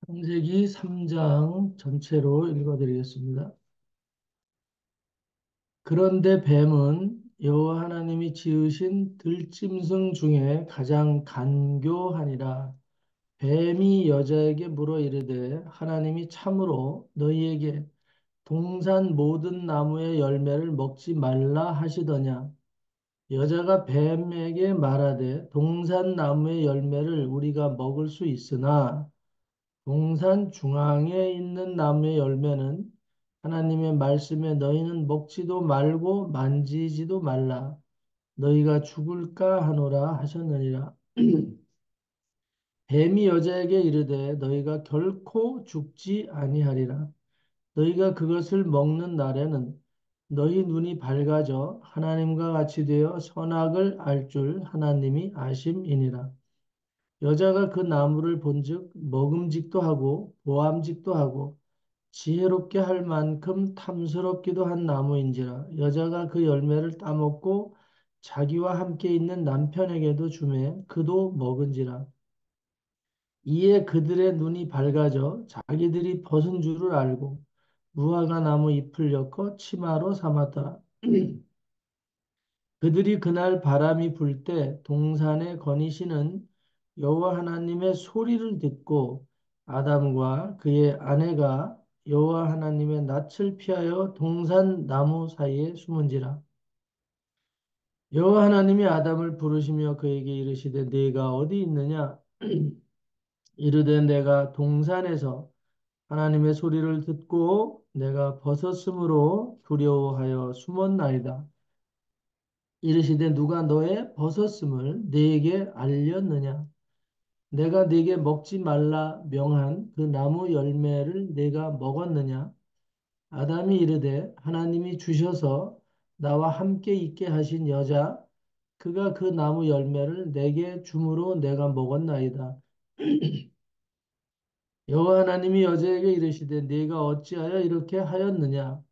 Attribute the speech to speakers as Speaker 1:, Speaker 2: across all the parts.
Speaker 1: 창세기 3장 전체로 읽어드리겠습니다. 그런데 뱀은 여호와 하나님이 지으신 들짐승 중에 가장 간교하니라. 뱀이 여자에게 물어 이르되 하나님이 참으로 너희에게 동산 모든 나무의 열매를 먹지 말라 하시더냐. 여자가 뱀에게 말하되 동산 나무의 열매를 우리가 먹을 수 있으나 동산 중앙에 있는 나무의 열매는 하나님의 말씀에 너희는 먹지도 말고 만지지도 말라. 너희가 죽을까 하노라 하셨느니라. 뱀이 여자에게 이르되 너희가 결코 죽지 아니하리라. 너희가 그것을 먹는 날에는 너희 눈이 밝아져 하나님과 같이 되어 선악을 알 줄 하나님이 아심이니라. 여자가 그 나무를 본즉 먹음직도 하고 보암직도 하고 지혜롭게 할 만큼 탐스럽기도 한 나무인지라. 여자가 그 열매를 따먹고 자기와 함께 있는 남편에게도 주매 그도 먹은지라. 이에 그들의 눈이 밝아져 자기들이 벗은 줄을 알고 무화과 나무 잎을 엮어 치마로 삼았더라. 그들이 그날 바람이 불 때 동산에 거니시는 여호와 하나님의 소리를 듣고 아담과 그의 아내가 여호와 하나님의 낯을 피하여 동산 나무 사이에 숨은지라. 여호와 하나님이 아담을 부르시며 그에게 이르시되 네가 어디 있느냐? 이르되 내가 동산에서 하나님의 소리를 듣고 내가 벗었으므로 두려워하여 숨었나이다. 이르시되 누가 너의 벗었음을 네게 알렸느냐? 내가 네게 먹지 말라 명한 그 나무 열매를 네가 먹었느냐? 아담이 이르되 하나님이 주셔서 나와 함께 있게 하신 여자 그가 그 나무 열매를 내게 주므로 내가 먹었나이다. 여호와 하나님이 여자에게 이르시되 네가 어찌하여 이렇게 하였느냐?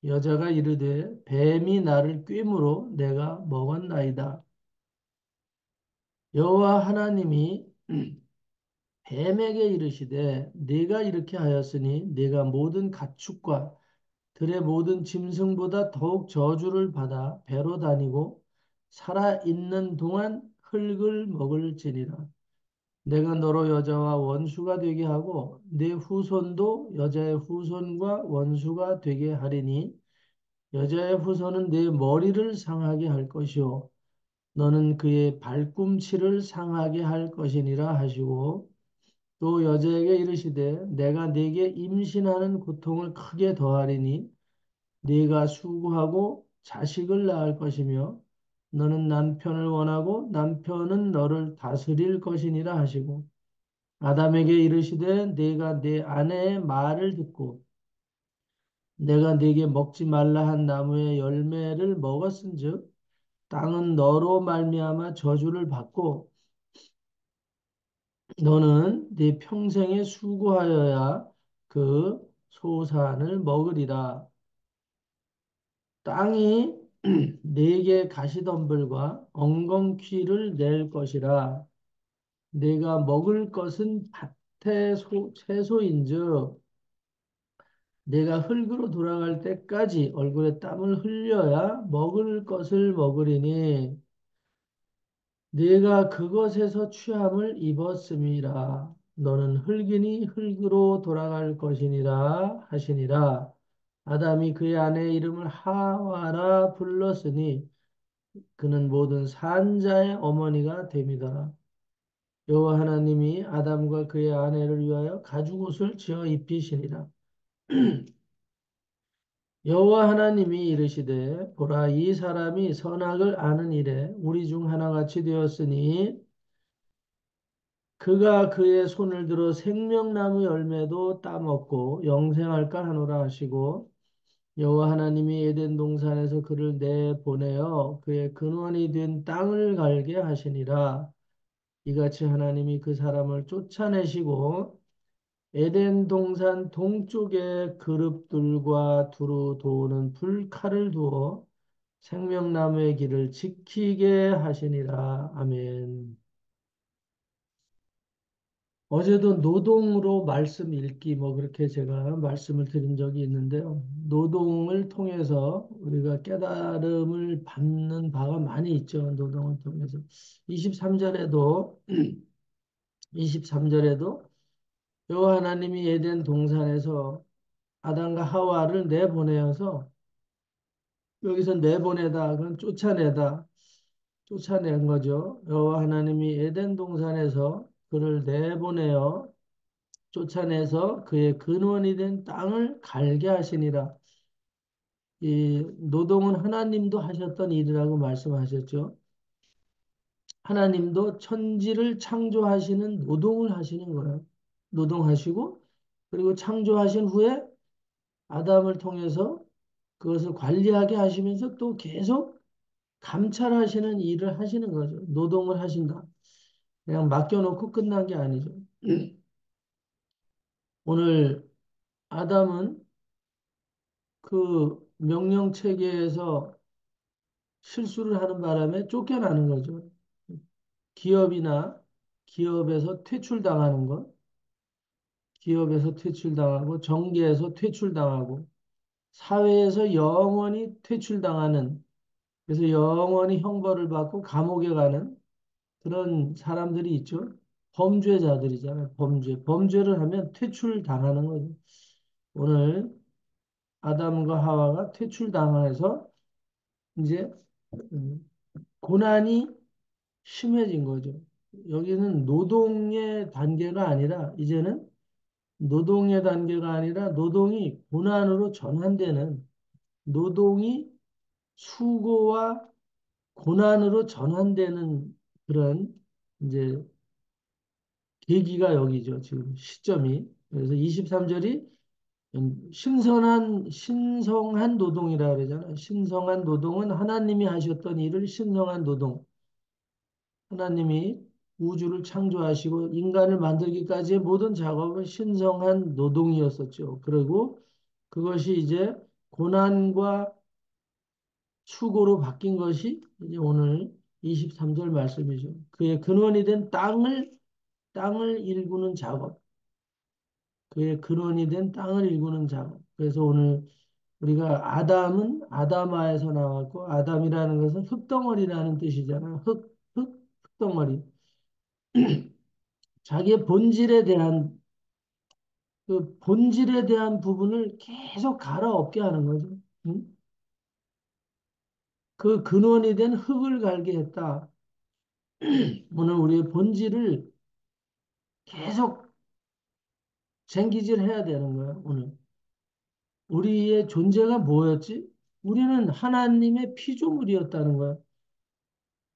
Speaker 1: 여자가 이르되 뱀이 나를 꾀므로 내가 먹었나이다. 여호와 하나님이 뱀에게 이르시되 네가 이렇게 하였으니 네가 모든 가축과 들의 모든 짐승보다 더욱 저주를 받아 배로 다니고 살아 있는 동안 흙을 먹을지니라. 내가 너로 여자와 원수가 되게 하고 내 후손도 여자의 후손과 원수가 되게 하리니 여자의 후손은 내 머리를 상하게 할 것이요 너는 그의 발꿈치를 상하게 할 것이니라 하시고 또 여자에게 이르시되 내가 네게 임신하는 고통을 크게 더하리니 네가 수고하고 자식을 낳을 것이며 너는 남편을 원하고 남편은 너를 다스릴 것이니라 하시고 아담에게 이르시되 네가 네 아내의 말을 듣고 내가 네게 먹지 말라 한 나무의 열매를 먹었은즉 땅은 너로 말미암아 저주를 받고 너는 네 평생에 수고하여야 그 소산을 먹으리라. 땅이 네게 가시덤불과 엉겅퀴를 낼 것이라. 네가 먹을 것은 밭의 채소인즉 내가 흙으로 돌아갈 때까지 얼굴에 땀을 흘려야 먹을 것을 먹으리니 네가 그것에서 취함을 입었음이라. 너는 흙이니 흙으로 돌아갈 것이니라 하시니라. 아담이 그의 아내의 이름을 하와라 불렀으니 그는 모든 산자의 어머니가 됨이더라. 여호와 하나님이 아담과 그의 아내를 위하여 가죽옷을 지어 입히시니라. 여호와 하나님이 이르시되 보라 이 사람이 선악을 아는 일에 우리 중 하나같이 되었으니 그가 그의 손을 들어 생명나무 열매도 따먹고 영생할까 하노라 하시고 여호와 하나님이 에덴 동산에서 그를 내보내어 그의 근원이 된 땅을 갈게 하시니라. 이같이 하나님이 그 사람을 쫓아내시고 에덴 동산 동쪽에 그룹들과 두루 도는 불칼을 두어 생명나무의 길을 지키게 하시니라. 아멘. 어제도 노동으로 말씀 읽기 뭐 그렇게 제가 말씀을 드린 적이 있는데요. 노동을 통해서 우리가 깨달음을 받는 바가 많이 있죠. 노동을 통해서. 23절에도 23절에도 여호와 하나님이 에덴 동산에서 아담과 하와를 내보내어서 여기서 내보내다 그건 쫓아낸 거죠. 여호와 하나님이 에덴 동산에서 그를 내보내어 쫓아내서 그의 근원이 된 땅을 갈게 하시니라. 이 노동은 하나님도 하셨던 일이라고 말씀하셨죠. 하나님도 천지를 창조하시는 노동을 하시는 거예요. 노동하시고 그리고 창조하신 후에 아담을 통해서 그것을 관리하게 하시면서 또 계속 감찰하시는 일을 하시는 거죠. 노동을 하신다. 그냥 맡겨놓고 끝난 게 아니죠. 오늘 아담은 그 명령 체계에서 실수를 하는 바람에 쫓겨나는 거죠. 기업이나 기업에서 퇴출당하는 것, 기업에서 퇴출당하고 정계에서 퇴출당하고 사회에서 영원히 퇴출당하는 그래서 영원히 형벌을 받고 감옥에 가는 그런 사람들이 있죠. 범죄자들이잖아요. 범죄를 하면 퇴출당하는 거죠. 오늘 아담과 하와가 퇴출당해서 이제 고난이 심해진 거죠. 여기는 노동의 단계가 아니라 이제는 노동의 단계가 아니라 노동이 고난으로 전환되는 노동이 수고와 고난으로 전환되는 그런 이제 계기가 여기죠. 지금 시점이. 그래서 23절이 신성한 노동이라 그러잖아요. 신성한 노동은 하나님이 하셨던 일을 신성한 노동. 하나님이 우주를 창조하시고 인간을 만들기까지의 모든 작업은 신성한 노동이었었죠. 그리고 그것이 이제 고난과 수고로 바뀐 것이 이제 오늘 23절 말씀이죠. 그의 근원이 된 땅을 일구는 작업. 그의 근원이 된 땅을 일구는 작업. 그래서 오늘 우리가 아담은 아담아에서 나왔고 아담이라는 것은 흙덩어리라는 뜻이잖아요. 흙덩어리. 자기의 본질에 대한 부분을 계속 갈아엎게 하는 거죠. 응? 그 근원이 된 흙을 갈게 했다. 오늘 우리의 본질을 계속 생기질 해야 되는 거야, 오늘. 우리의 존재가 뭐였지? 우리는 하나님의 피조물이었다는 거야.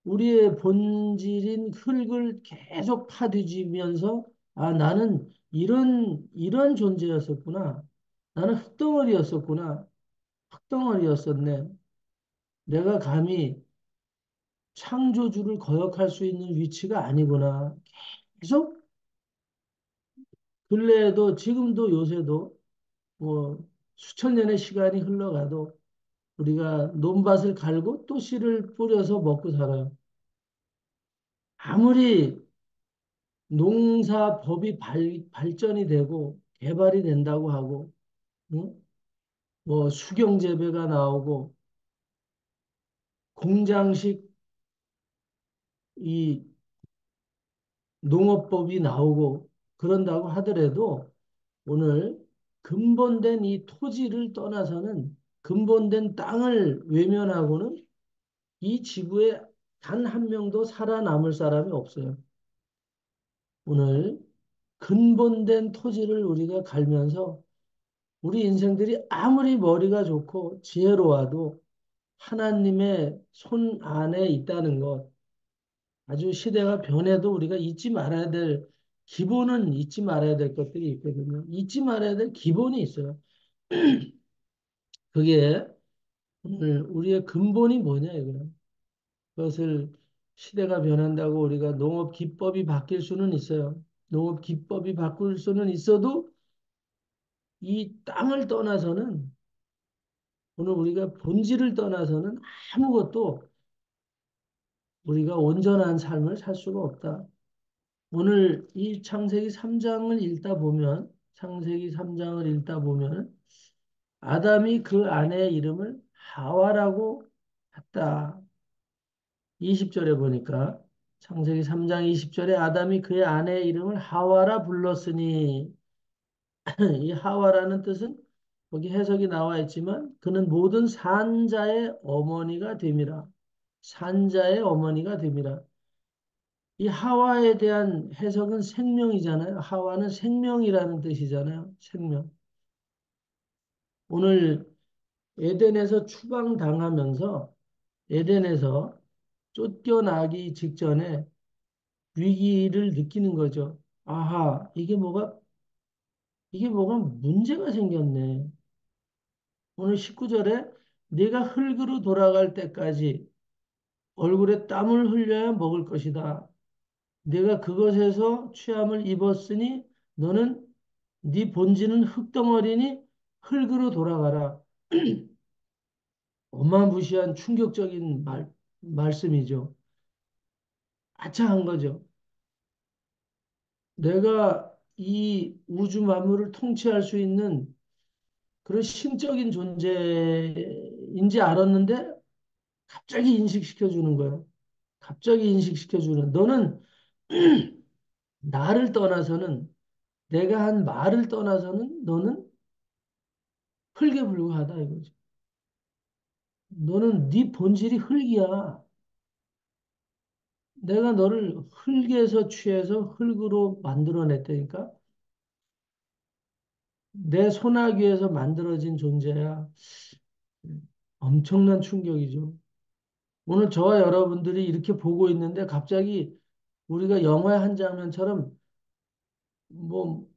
Speaker 1: 우리의 본질인 흙을 계속 파뒤지면서, 아, 나는 이런 존재였었구나. 나는 흙덩어리였었구나. 흙덩어리였었네. 내가 감히 창조주를 거역할 수 있는 위치가 아니구나. 계속 근래에도 지금도 요새도 뭐 수천 년의 시간이 흘러가도 우리가 논밭을 갈고 또 씨를 뿌려서 먹고 살아요. 아무리 농사법이 발전이 되고 개발이 된다고 하고, 응? 뭐 수경재배가 나오고 공장식 이 농업법이 나오고 그런다고 하더라도 오늘 근본된 이 토지를 떠나서는 근본된 땅을 외면하고는 이 지구에 단 한 명도 살아남을 사람이 없어요. 오늘 근본된 토지를 우리가 갈면서 우리 인생들이 아무리 머리가 좋고 지혜로워도 하나님의 손 안에 있다는 것, 아주 시대가 변해도 우리가 기본은 잊지 말아야 될 것들이 있거든요. 잊지 말아야 될 기본이 있어요. 그게 오늘 우리의 근본이 뭐냐, 이거는. 그것을 시대가 변한다고 우리가 농업 기법이 바뀔 수는 있어요. 농업 기법이 바꿀 수는 있어도 이 땅을 떠나서는 오늘 우리가 본질을 떠나서는 아무것도 우리가 온전한 삶을 살 수가 없다. 오늘 이 창세기 3장을 읽다 보면, 창세기 3장을 읽다 보면, 아담이 그 아내의 이름을 하와라고 했다. 20절에 보니까, 창세기 3장 20절에 아담이 그의 아내의 이름을 하와라 불렀으니, 이 하와라는 뜻은 거기 해석이 나와 있지만, 그는 모든 산자의 어머니가 됨이라. 산자의 어머니가 됨이라. 이 하와에 대한 해석은 생명이잖아요. 하와는 생명이라는 뜻이잖아요. 생명. 오늘 에덴에서 추방당하면서 에덴에서 쫓겨나기 직전에 위기를 느끼는 거죠. 아하, 이게 뭐가 문제가 생겼네. 오늘 19절에 네가 흙으로 돌아갈 때까지 얼굴에 땀을 흘려야 먹을 것이다. 내가 그것에서 취함을 입었으니 너는 네 본질은 흙덩어리니 흙으로 돌아가라. 어마무시한 충격적인 말씀이죠. 아차한 거죠. 내가 이 우주 만물을 통치할 수 있는 그런 신적인 존재인지 알았는데 갑자기 인식시켜 주는 거예요. 갑자기 인식시켜 주는. 너는 나를 떠나서는 내가 한 말을 떠나서는 너는 흙에 불과하다 이거죠. 너는 네 본질이 흙이야. 내가 너를 흙에서 취해서 흙으로 만들어냈다니까. 내 손아귀에서 만들어진 존재야. 엄청난 충격이죠. 오늘 저와 여러분들이 이렇게 보고 있는데 갑자기 우리가 영화의 한 장면처럼 뭐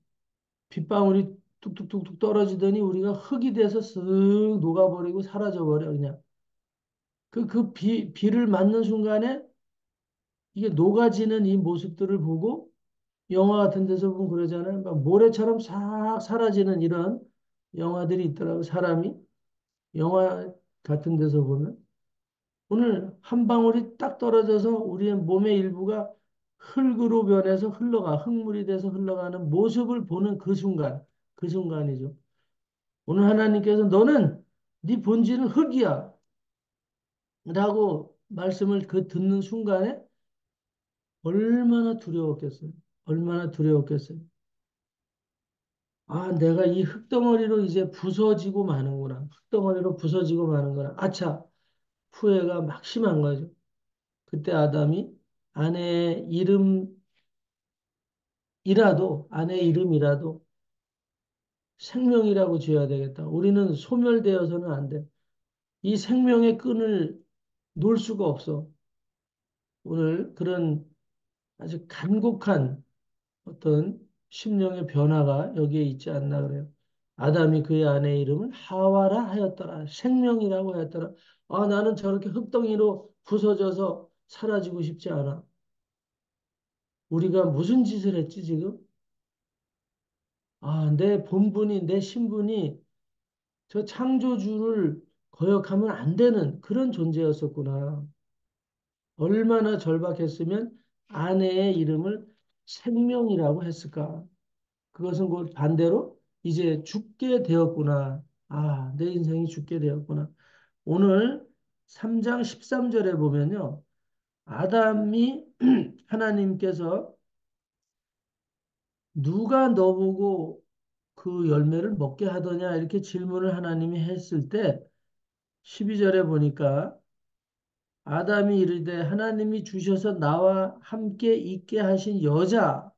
Speaker 1: 빗방울이 뚝뚝뚝뚝 떨어지더니 우리가 흙이 돼서 쓱 녹아버리고 사라져버려 그냥. 비를 맞는 순간에 이게 녹아지는 이 모습들을 보고 영화 같은 데서 보면 그러잖아요. 막 모래처럼 싹 사라지는 이런 영화들이 있더라고요. 사람이 영화 같은 데서 보면 오늘 한 방울이 딱 떨어져서 우리의 몸의 일부가 흙으로 변해서 흘러가 흙물이 돼서 흘러가는 모습을 보는 그 순간, 그 순간이죠. 오늘 하나님께서 너는 네 본질은 흙이야 라고 말씀을 그 듣는 순간에 얼마나 두려웠겠어요. 얼마나 두려웠겠어요. 아, 내가 이 흙덩어리로 이제 부서지고 마는구나. 흙덩어리로 부서지고 마는구나. 아차, 후회가 막심한 거죠. 그때 아담이 아내의 아내의 이름이라도 생명이라고 지어야 되겠다. 우리는 소멸되어서는 안 돼. 이 생명의 끈을 놓을 수가 없어. 오늘 그런 아주 간곡한 어떤 심령의 변화가 여기에 있지 않나 그래요. 아담이 그의 아내의 이름을 하와라 하였더라. 생명이라고 하였더라. 아, 나는 저렇게 흙덩이로 부서져서 사라지고 싶지 않아. 우리가 무슨 짓을 했지, 지금? 아, 내 본분이, 내 신분이 저 창조주를 거역하면 안 되는 그런 존재였었구나. 얼마나 절박했으면 아내의 이름을 생명이라고 했을까? 그것은 곧 반대로 이제 죽게 되었구나. 아, 내 인생이 죽게 되었구나. 오늘 3장 13절에 보면요. 아담이 하나님께서 누가 너보고 그 열매를 먹게 하더냐 이렇게 질문을 하나님이 했을 때 12절에 보니까 아담이 이르되 하나님이 주셔서 나와 함께 있게 하신 여자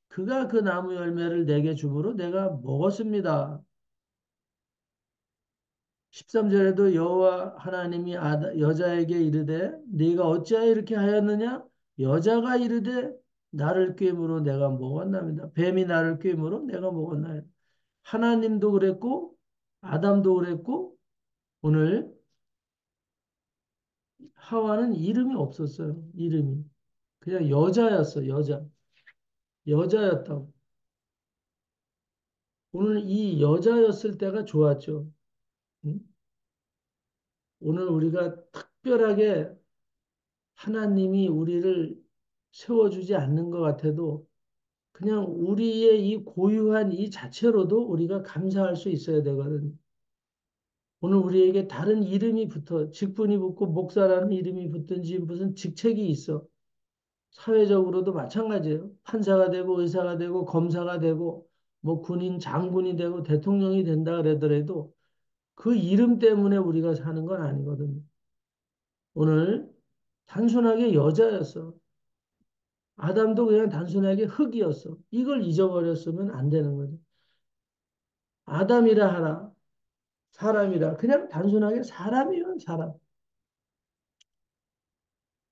Speaker 1: 그가 그 나무 열매를 내게 주므로 내가 먹었습니다. 13절에도 여호와 하나님이 여자에게 이르되 네가 어찌하여 이렇게 하였느냐? 여자가 이르되 나를 꾀므로 내가 먹었나이다. 뱀이 나를 꾀므로 내가 먹었나이다. 하나님도 그랬고 아담도 그랬고 오늘 하와는 이름이 없었어요. 이름이. 그냥 여자였어. 여자. 여자였다고. 오늘 이 여자였을 때가 좋았죠. 응? 오늘 우리가 특별하게 하나님이 우리를 세워주지 않는 것 같아도 그냥 우리의 이 고유한 이 자체로도 우리가 감사할 수 있어야 되거든. 오늘 우리에게 다른 이름이 붙어, 직분이 붙고 목사라는 이름이 붙든지 무슨 직책이 있어. 사회적으로도 마찬가지예요. 판사가 되고 의사가 되고 검사가 되고 뭐 군인, 장군이 되고 대통령이 된다 그러더라도 그 이름 때문에 우리가 사는 건 아니거든요. 오늘 단순하게 여자였어. 아담도 그냥 단순하게 흙이었어. 이걸 잊어버렸으면 안 되는 거죠. 아담이라 하나, 사람이라 그냥 단순하게 사람이면 사람.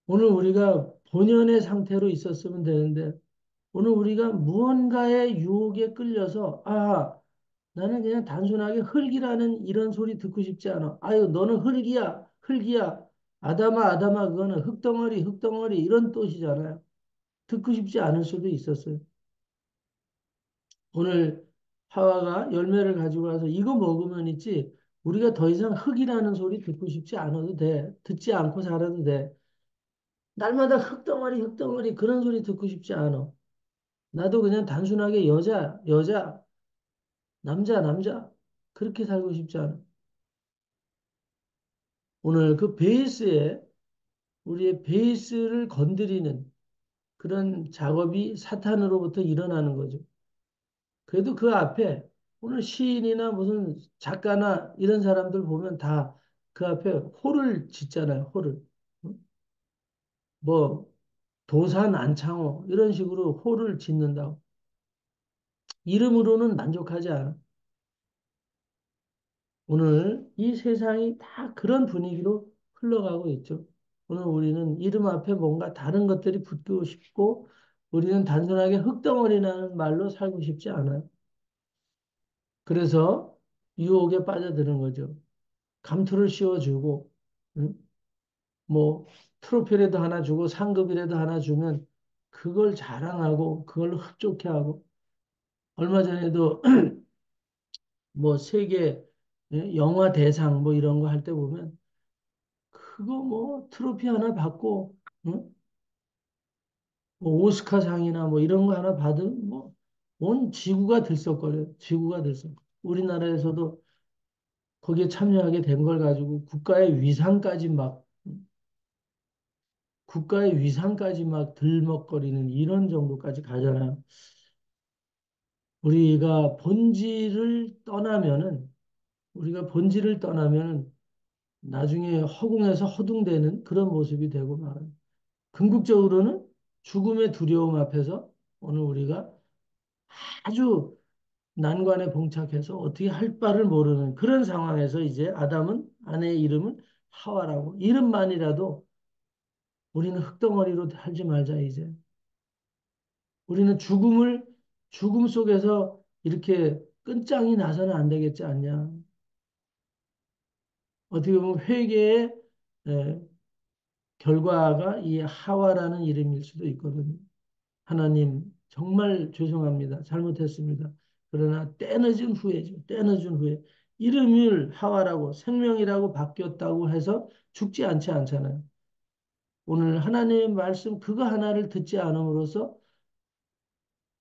Speaker 1: 오늘 우리가 본연의 상태로 있었으면 되는데 오늘 우리가 무언가의 유혹에 끌려서 나는 그냥 단순하게 흙이라는 이런 소리 듣고 싶지 않아. 아유 너는 흙이야 흙이야. 아담아 아담아 그거는 흙덩어리 흙덩어리 이런 뜻이잖아요. 듣고 싶지 않을 수도 있었어요. 오늘 하와가 열매를 가지고 와서 이거 먹으면 있지 우리가 더 이상 흙이라는 소리 듣고 싶지 않아도 돼. 듣지 않고 살아도 돼. 날마다 흙덩어리 흙덩어리 그런 소리 듣고 싶지 않아. 나도 그냥 단순하게 여자 여자 남자 남자 그렇게 살고 싶지 않아. 오늘 그 베이스에 우리의 베이스를 건드리는 그런 작업이 사탄으로부터 일어나는 거죠. 그래도 그 앞에 오늘 시인이나 무슨 작가나 이런 사람들 보면 다 그 앞에 호를 짓잖아요. 호를. 응? 뭐 도산 안창호 이런 식으로 호를 짓는다고. 이름으로는 만족하지 않아. 오늘 이 세상이 다 그런 분위기로 흘러가고 있죠. 오늘 우리는 이름 앞에 뭔가 다른 것들이 붙고 싶고 우리는 단순하게 흙덩어리라는 말로 살고 싶지 않아요. 그래서 유혹에 빠져드는 거죠. 감투를 씌워주고 응? 뭐 트로피라도 하나 주고 상급이라도 하나 주면 그걸 자랑하고 그걸로 흡족해하고 얼마 전에도 뭐 세계 영화 대상 뭐 이런 거 할 때 보면 그거 뭐 트로피 하나 받고 응? 뭐 오스카상이나 뭐 이런 거 하나 받으면 뭐 온 지구가 들썩거려요. 지구가 들썩. 우리나라에서도 거기에 참여하게 된 걸 가지고 국가의 위상까지 막 들먹거리는 이런 정도까지 가잖아요. 우리가 본질을 떠나면은 우리가 본질을 떠나면은 나중에 허공에서 허둥대는 그런 모습이 되고 말아요. 궁극적으로는 죽음의 두려움 앞에서 오늘 우리가 아주 난관에 봉착해서 어떻게 할 바를 모르는 그런 상황에서 이제 아담은 아내의 이름을 하와라고 이름만이라도 우리는 흙덩어리로 살지 말자 이제 우리는 죽음 속에서 이렇게 끝장이 나서는 안 되겠지 않냐 어떻게 보면 회개의 에, 결과가 이 하와라는 이름일 수도 있거든요. 하나님, 정말 죄송합니다. 잘못했습니다. 그러나 때늦은 후회죠. 때늦은 후회. 이름을 하와라고 생명이라고 바뀌었다고 해서 죽지 않지 않잖아요. 오늘 하나님의 말씀 그거 하나를 듣지 않음으로써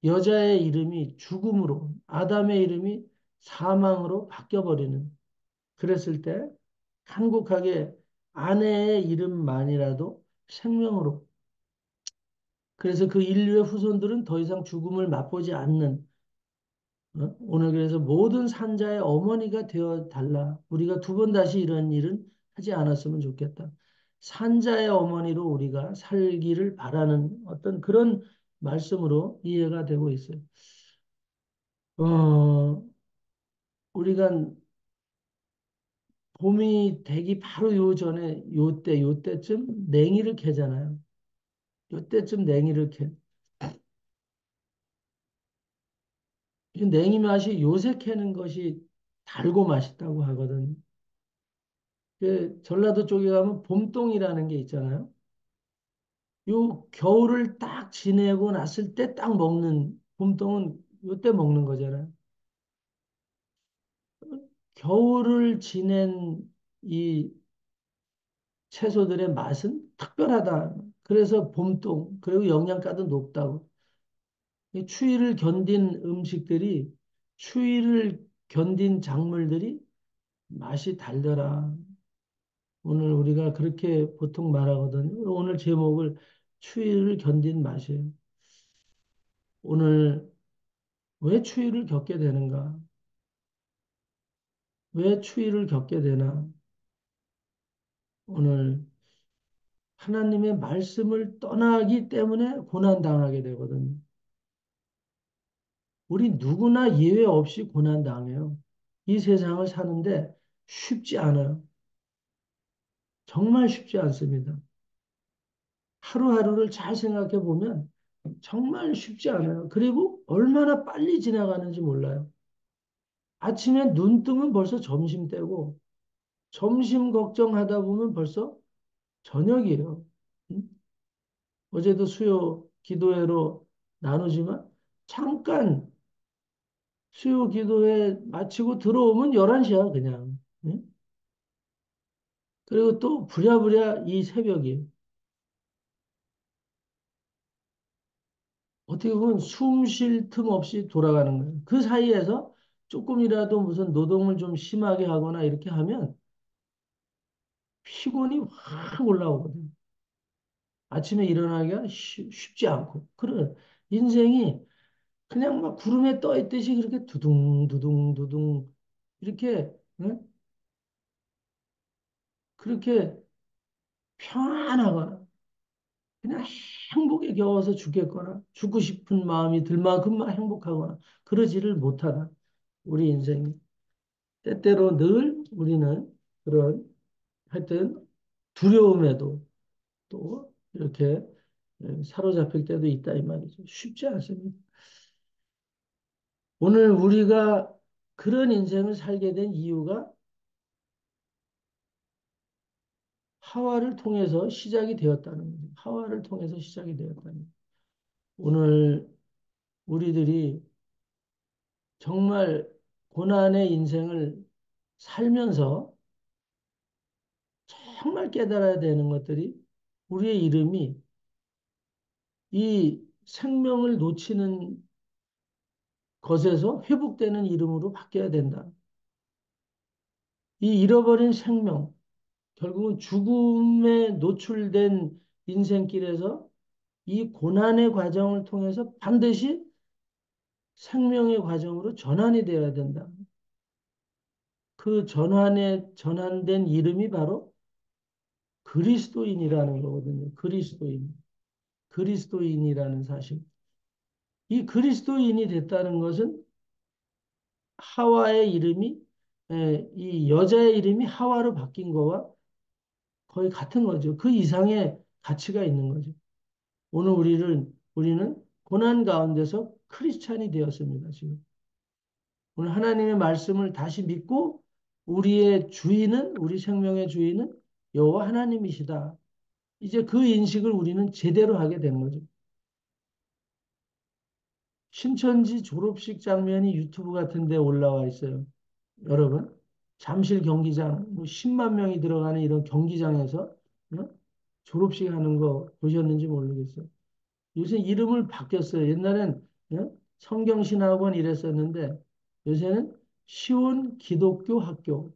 Speaker 1: 여자의 이름이 죽음으로, 아담의 이름이 사망으로 바뀌어버리는. 그랬을 때 한국하게 아내의 이름만이라도 생명으로. 그래서 그 인류의 후손들은 더 이상 죽음을 맛보지 않는 오늘 그래서 모든 산자의 어머니가 되어 달라. 우리가 두 번 다시 이런 일은 하지 않았으면 좋겠다. 산자의 어머니로 우리가 살기를 바라는 어떤 그런 말씀으로 이해가 되고 있어요. 어, 우리가 봄이 되기 바로 요 전에 요때쯤 냉이를 캐잖아요. 요때쯤 냉이를 캐. 이 냉이 맛이 요새 캐는 것이 달고 맛있다고 하거든요. 그 전라도 쪽에 가면 봄동이라는 게 있잖아요. 요 겨울을 딱 지내고 났을 때 딱 먹는 봄동은 요때 먹는 거잖아요. 겨울을 지낸 이 채소들의 맛은 특별하다. 그래서 봄동, 그리고 영양가도 높다고. 이 추위를 견딘 음식들이, 추위를 견딘 작물들이 맛이 달더라. 오늘 우리가 그렇게 보통 말하거든요. 오늘 제목을 추위를 견딘 맛이에요. 오늘 왜 추위를 겪게 되는가? 왜 추위를 겪게 되나? 오늘 하나님의 말씀을 떠나기 때문에 고난당하게 되거든요. 우리 누구나 예외 없이 고난당해요. 이 세상을 사는데 쉽지 않아요. 정말 쉽지 않습니다. 하루하루를 잘 생각해 보면 정말 쉽지 않아요. 그리고 얼마나 빨리 지나가는지 몰라요. 아침에 눈 뜨면 벌써 점심 때고, 점심 걱정하다 보면 벌써 저녁이에요. 응? 어제도 수요 기도회로 나누지만, 잠깐 수요 기도회 마치고 들어오면 11시야, 그냥. 응? 그리고 또 부랴부랴 이 새벽이. 어떻게 보면 숨 쉴 틈 없이 돌아가는 거예요. 그 사이에서 조금이라도 무슨 노동을 좀 심하게 하거나 이렇게 하면 피곤이 확 올라오거든요. 아침에 일어나기가 쉽지 않고. 그래. 인생이 그냥 막 구름에 떠 있듯이 그렇게 두둥두둥두둥 이렇게, 응? 그렇게 평안하거나 그냥 행복에 겨워서 죽겠거나 죽고 싶은 마음이 들 만큼만 행복하거나 그러지를 못하나 우리 인생이. 때때로 늘 우리는 그런 하여튼 두려움에도 또 이렇게 사로잡힐 때도 있다 이 말이죠. 쉽지 않습니다. 오늘 우리가 그런 인생을 살게 된 이유가 하와를 통해서 시작이 되었다는 거죠. 하와를 통해서 시작이 되었다는 거죠. 오늘 우리들이 정말 고난의 인생을 살면서 정말 깨달아야 되는 것들이 우리의 이름이 이 생명을 놓치는 것에서 회복되는 이름으로 바뀌어야 된다. 이 잃어버린 생명, 결국은 죽음에 노출된 인생길에서 이 고난의 과정을 통해서 반드시 생명의 과정으로 전환이 되어야 된다. 그 전환된 이름이 바로 그리스도인이라는 거거든요. 그리스도인. 그리스도인이라는 사실. 이 그리스도인이 됐다는 것은 하와의 이름이, 이 여자의 이름이 하와로 바뀐 거와 거의 같은 거죠. 그 이상의 가치가 있는 거죠. 오늘 우리는 고난 가운데서 크리스찬이 되었습니다, 지금. 오늘 하나님의 말씀을 다시 믿고 우리의 주인은, 우리 생명의 주인은 여호와 하나님이시다. 이제 그 인식을 우리는 제대로 하게 된 거죠. 신천지 졸업식 장면이 유튜브 같은 데 올라와 있어요. 여러분, 잠실 경기장, 뭐 10만 명이 들어가는 이런 경기장에서 어? 졸업식 하는 거 보셨는지 모르겠어요. 요새 이름을 바뀌었어요. 옛날엔 성경신학원 이랬었는데 요새는 시온 기독교 학교,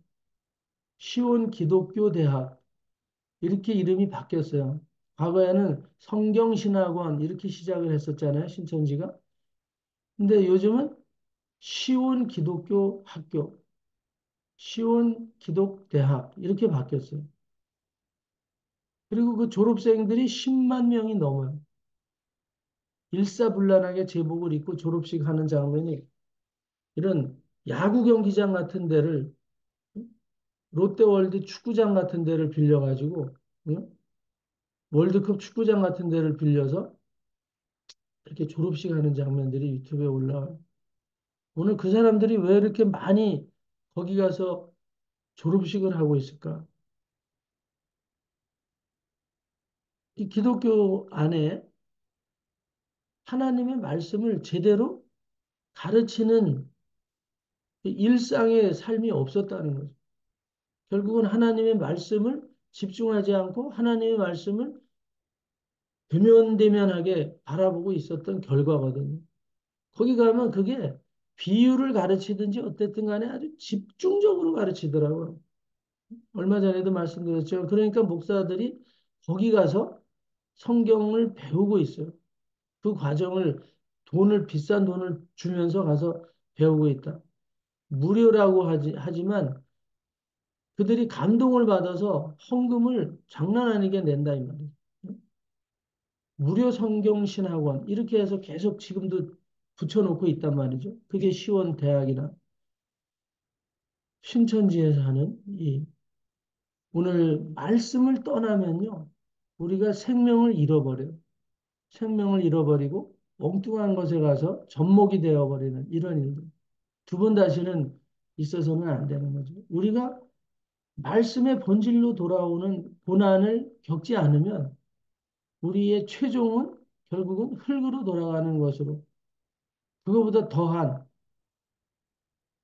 Speaker 1: 시온 기독교 대학 이렇게 이름이 바뀌었어요. 과거에는 성경신학원 이렇게 시작을 했었잖아요. 신천지가. 근데 요즘은 시온 기독교 학교, 시온 기독대학 이렇게 바뀌었어요. 그리고 그 졸업생들이 10만 명이 넘어요. 일사불란하게 제복을 입고 졸업식 하는 장면이 이런 야구 경기장 같은 데를 롯데월드 축구장 같은 데를 빌려가지고 응? 월드컵 축구장 같은 데를 빌려서 이렇게 졸업식 하는 장면들이 유튜브에 올라와요. 오늘 그 사람들이 왜 이렇게 많이 거기 가서 졸업식을 하고 있을까? 이 기독교 안에 하나님의 말씀을 제대로 가르치는 그 일상의 삶이 없었다는 거죠. 결국은 하나님의 말씀을 집중하지 않고 하나님의 말씀을 대면대면하게 바라보고 있었던 결과거든요. 거기 가면 그게 비유를 가르치든지 어쨌든 간에 아주 집중적으로 가르치더라고요. 얼마 전에도 말씀드렸죠. 그러니까 목사들이 거기 가서 성경을 배우고 있어요. 그 과정을 비싼 돈을 주면서 가서 배우고 있다. 무료라고 하지만 그들이 감동을 받아서 헌금을 장난 아니게 낸다 이 말이에요. 무료 성경 신학원 이렇게 해서 계속 지금도 붙여놓고 있단 말이죠. 그게 시원 대학이나 신천지에서 하는 이 오늘 말씀을 떠나면요. 우리가 생명을 잃어버려요. 생명을 잃어버리고 엉뚱한 것에 가서 접목이 되어버리는 이런 일들. 두 번 다시는 있어서는 안 되는 거죠. 우리가 말씀의 본질로 돌아오는 고난을 겪지 않으면 우리의 최종은 결국은 흙으로 돌아가는 것으로 그거보다 더한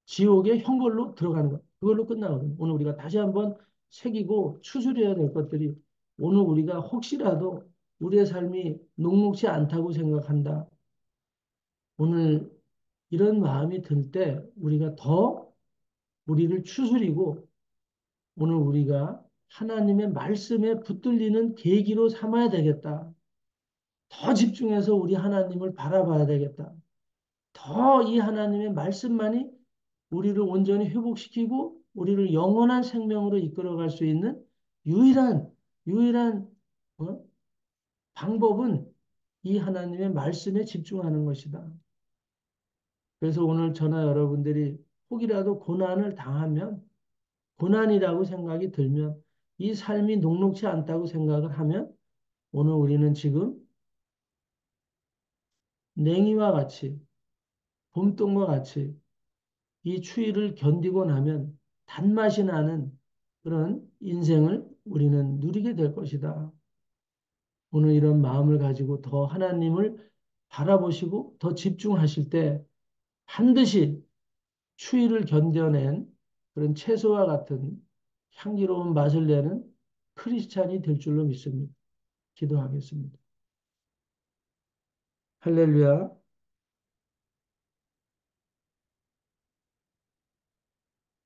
Speaker 1: 지옥의 형벌로 들어가는 것. 그걸로 끝나거든요. 오늘 우리가 다시 한번 새기고 추스려야 될 것들이 오늘 우리가 혹시라도 우리의 삶이 녹록지 않다고 생각한다. 오늘 이런 마음이 들 때 우리가 더 우리를 추스리고 오늘 우리가 하나님의 말씀에 붙들리는 계기로 삼아야 되겠다. 더 집중해서 우리 하나님을 바라봐야 되겠다. 더 이 하나님의 말씀만이 우리를 온전히 회복시키고 우리를 영원한 생명으로 이끌어갈 수 있는 유일한 어? 방법은 이 하나님의 말씀에 집중하는 것이다. 그래서 오늘 저나 여러분들이 혹이라도 고난을 당하면 고난이라고 생각이 들면 이 삶이 녹록지 않다고 생각을 하면 오늘 우리는 지금 냉이와 같이 봄동과 같이 이 추위를 견디고 나면 단맛이 나는 그런 인생을 우리는 누리게 될 것이다. 오늘 이런 마음을 가지고 더 하나님을 바라보시고 더 집중하실 때 반드시 추위를 견뎌낸 그런 채소와 같은 향기로운 맛을 내는 크리스찬이 될 줄로 믿습니다. 기도하겠습니다. 할렐루야.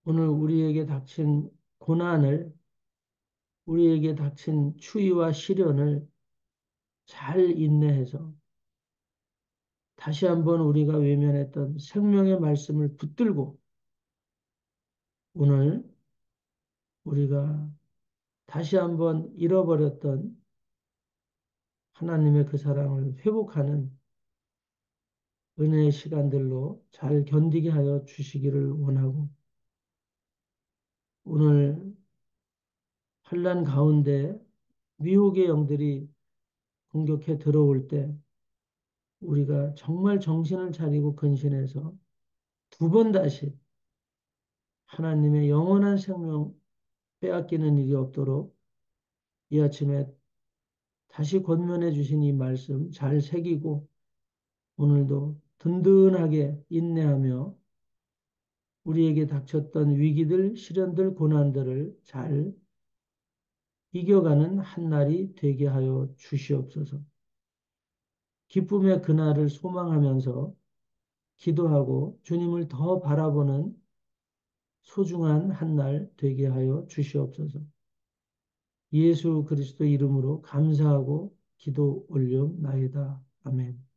Speaker 1: 오늘 우리에게 닥친 고난을, 우리에게 닥친 추위와 시련을 잘 인내해서 다시 한번 우리가 외면했던 생명의 말씀을 붙들고 오늘 우리가 다시 한번 잃어버렸던 하나님의 그 사랑을 회복하는 은혜의 시간들로 잘 견디게 하여 주시기를 원하고 오늘 환난 가운데 미혹의 영들이 공격해 들어올 때 우리가 정말 정신을 차리고 근신해서 두 번 다시 하나님의 영원한 생명 빼앗기는 일이 없도록 이 아침에 다시 권면해 주신 이 말씀 잘 새기고 오늘도 든든하게 인내하며 우리에게 닥쳤던 위기들, 시련들, 고난들을 잘 이겨가는 한 날이 되게 하여 주시옵소서. 기쁨의 그날을 소망하면서 기도하고 주님을 더 바라보는 소중한 한 날 되게 하여 주시옵소서. 예수 그리스도 이름으로 감사하고 기도 올려나이다. 아멘.